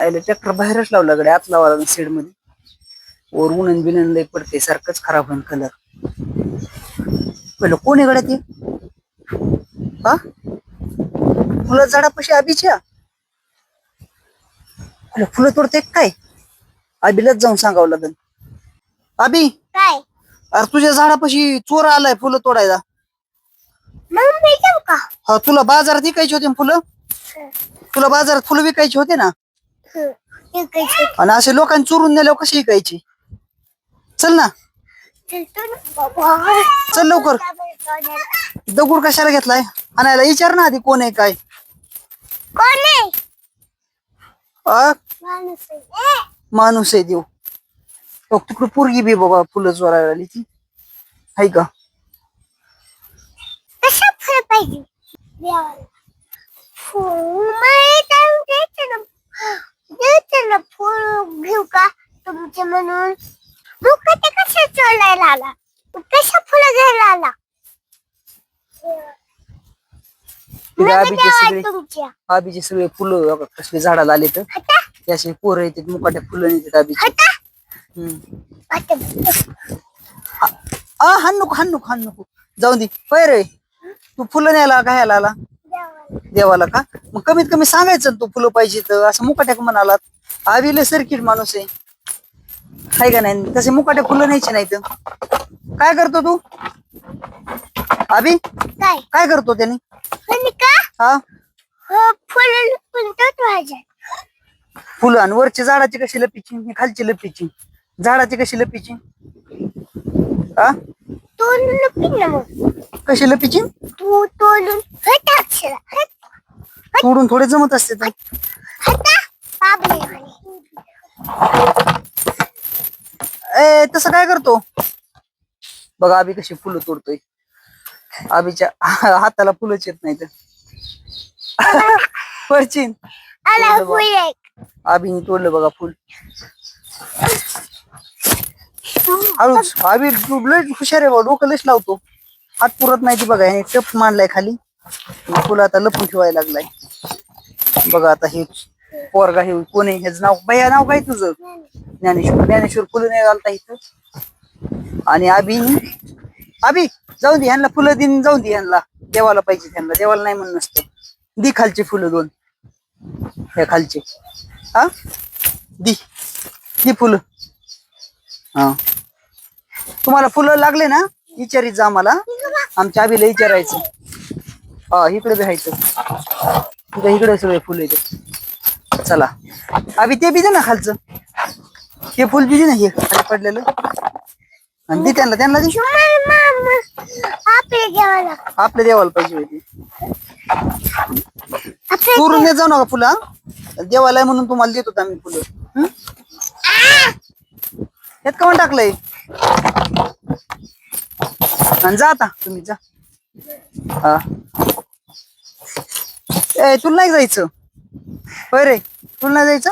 Tractor बाहेरच लावला गड्या, आत लावायला शेड मध्ये. वर उन्हन बिनन लय पडते, सारखंच खराब होईल कलर. पहिलं कोण आहे गड्या ते? हा, फुलं झाडापाशी आबीच्या फुलं तोडते काय? आबीलाच जाऊन सांगावं लागेल. आबी काय? अरे तुझ्या झाडापाशी चोर आलाय फुलं तोडायला. मग मी जाऊ का? हा, तुला बाजारात विकायची होती ना फुलं? तुला बाजारात फुलं विकायची होते ना? आणि असे लोकांनी चोरून नेल्यावर कशी विकायची? चल ना, चल लवकर. दगड कशाला घेतलाय आणायला? विचार ना आधी कोण आहे काय. कोण आहे? माणूस आहे देव. तिकडे पोरगी बी बाबा फुलं चोरायला आली ती, हाय का? कशा फुलं पाहिजे? फुल घेऊ का तुमचे म्हणून? मुकाटे कशा चोरायला आला? कशा फुलं घ्यायला आला? आबीचे सगळे फुलं कसले झाडाला आले तर त्याचे पोरं येतात, मुकाट्या फुलं येतात आबीचे. हान नको जाऊ दे. होय रे, तू फुलं न्यायला घ्यायला आला देवाला का? मग कमीत कमी सांगायचं तू फुलं पाहिजे तर. असं मुकाट्या म्हणाला? आबीले सर्किट माणूस आहे, हाय का नाही? तसे मुकाट्या फुलं न्यायचे नाही तर. काय करतो तू आबी? काय करतो त्याने? हा, फुलं आणि वरची झाडाची कशी लपीची, खालची लपीची? झाडाची कशी लपीची? हा, कशी लपीची? तोडून थोडे जमत असते तर. तसं काय करतो बघा. आबी कशी फुलं तोडतोय. आबीच्या हाताला फुलंच येत नाही तर. परचीन आबीने तोडलं बघा फुल. हळूच. आबी लय हुशार आहे बा, डोकं लयच लावतो. हात पुरत नाही ती बघा. याने टप मांडलाय खाली, फुलं आता लपून ठेवायला लागलाय बघा. आता हे पोरगा हे कोण आहे? ह्याच नाव भैया, नाव काय तुझं? ज्ञानेश्वर फुलं नाही घालता इथं. आणि आबी जाऊ दे ह्यांना फुलं दिन, जाऊ दे ह्यांना. देवाला पाहिजे त्यांना, देवाला नाही म्हणून नसतं. दी खालचे फुलं दोन, हे खालचे. हा, दी फुलं. हा, तुम्हाला फुलं लागले ना विचारित जा आम्हाला. आमच्या आबीला विचारायचं. हा, इकडे भेटायचं. इकडे सगळे फुलं येते. चला आबी ते बी दे ना खालचं, हे फुल बी दे ना, हे खाली पडलेलं. आणि दे त्यांना दे. आपल्या देवाला पाहिजे होती. चोरून देत जाऊ नका फुलं. देवाला म्हणून तुम्हाला देत होता आम्ही फुलं. यात काऊन टाकलंय? आणि जा आता तुम्ही जा. हा, तुला नाही जायचं? होय रे, तुला नाही जायचं?